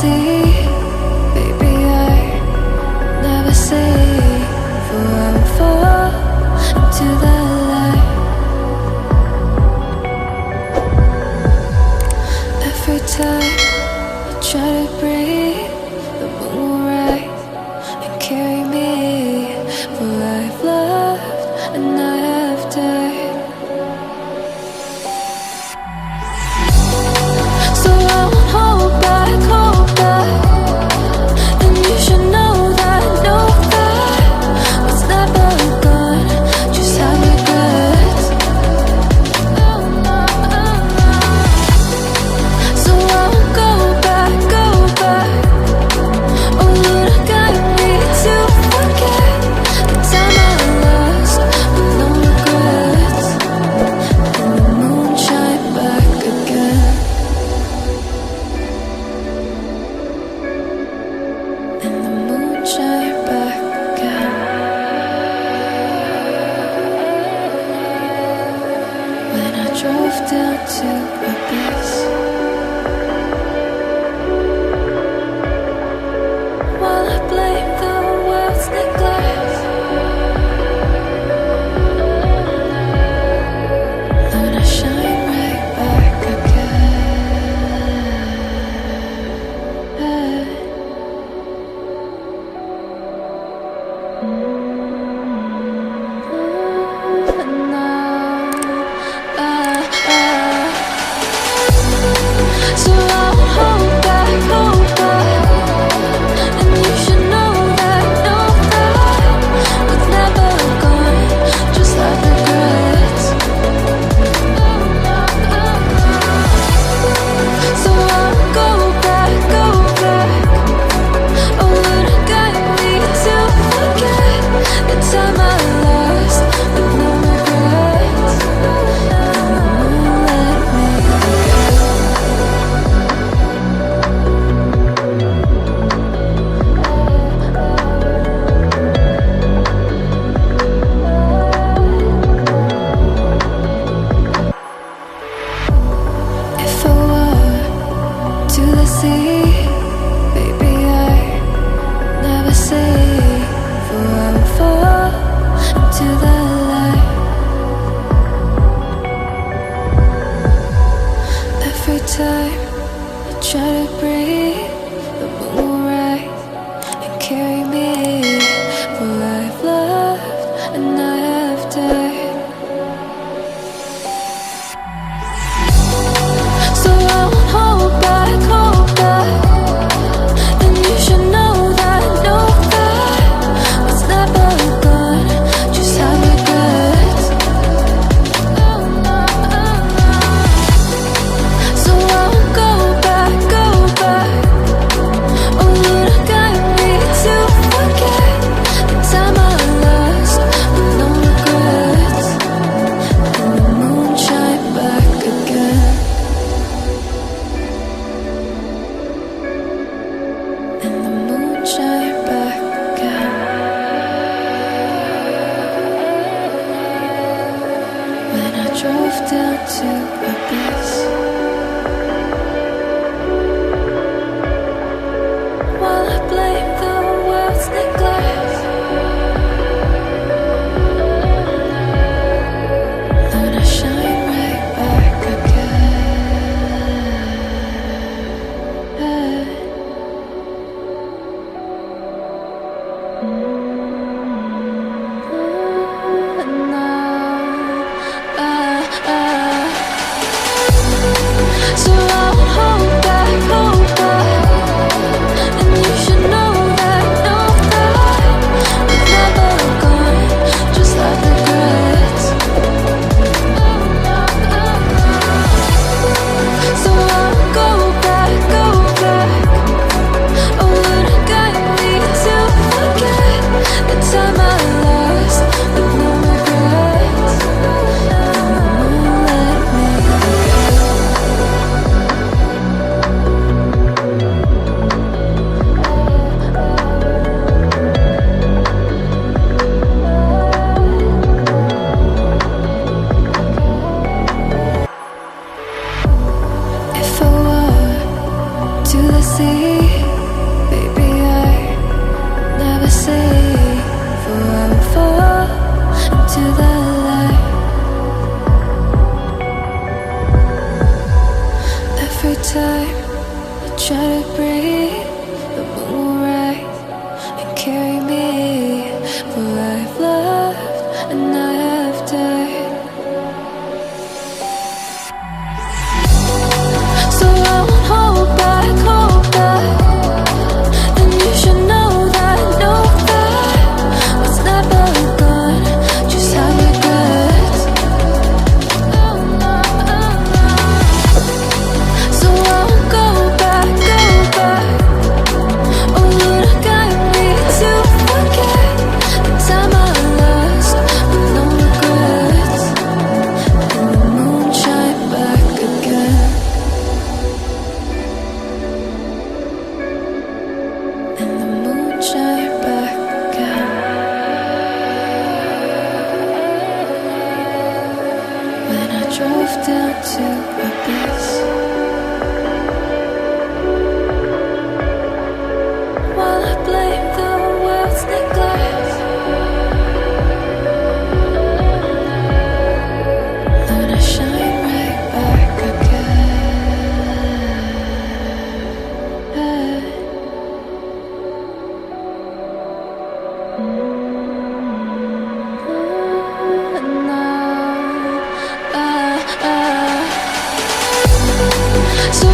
sea, baby, I never say, for I will fall into the light. Every time I try to breathe, the moon will rise and carry me, for I've loved and I have died. So I won't hold back, and you should know that what's never gone just have regrets. So I won't go back. Oh, look at me to forget the time I lost with no regrets. And the moon shine back again. And the moon shine back again. When I drove down to abyss, while I blame the world's neglect, then I shine right back again. So I won't hold back, and you should know that what's never gone just like regrets. So I won't go back. Oh, look at me to forget the time I lost with no regrets. And the moon let me If I were to the sea, baby, I never say, for I will fall into the light. Every time I try to breathe, the moon will rise and carry me, for I've loved and I have died. So I won't hold back, and you should know that what's never gone just have regrets. So I won't go back. Oh, look at me to forget the time I lost with no regrets. And the moon shine back again. And the moon shine back again. When I drove down to abyss, while I blame the world's neglect, then I shine right back again. So I won't hold back, and you should know that what's never gone just like regrets. So I won't go back. Oh, look at me to forget the time I lost with no regrets. And the moon let me If I were to the sea, time I try to breathe, the moon will rise and carry me. For I've loved and I have died. So I won't hold back, hold back. And you should know that what's never gone just have regrets. So I won't go back, go back. Oh Lord, guide me to forget the time I lost with no regrets. And the moon shine back again. And the moon shine back again. When I drove down to abyss, while I blame the world's neglect, Lord, I shine right back again. So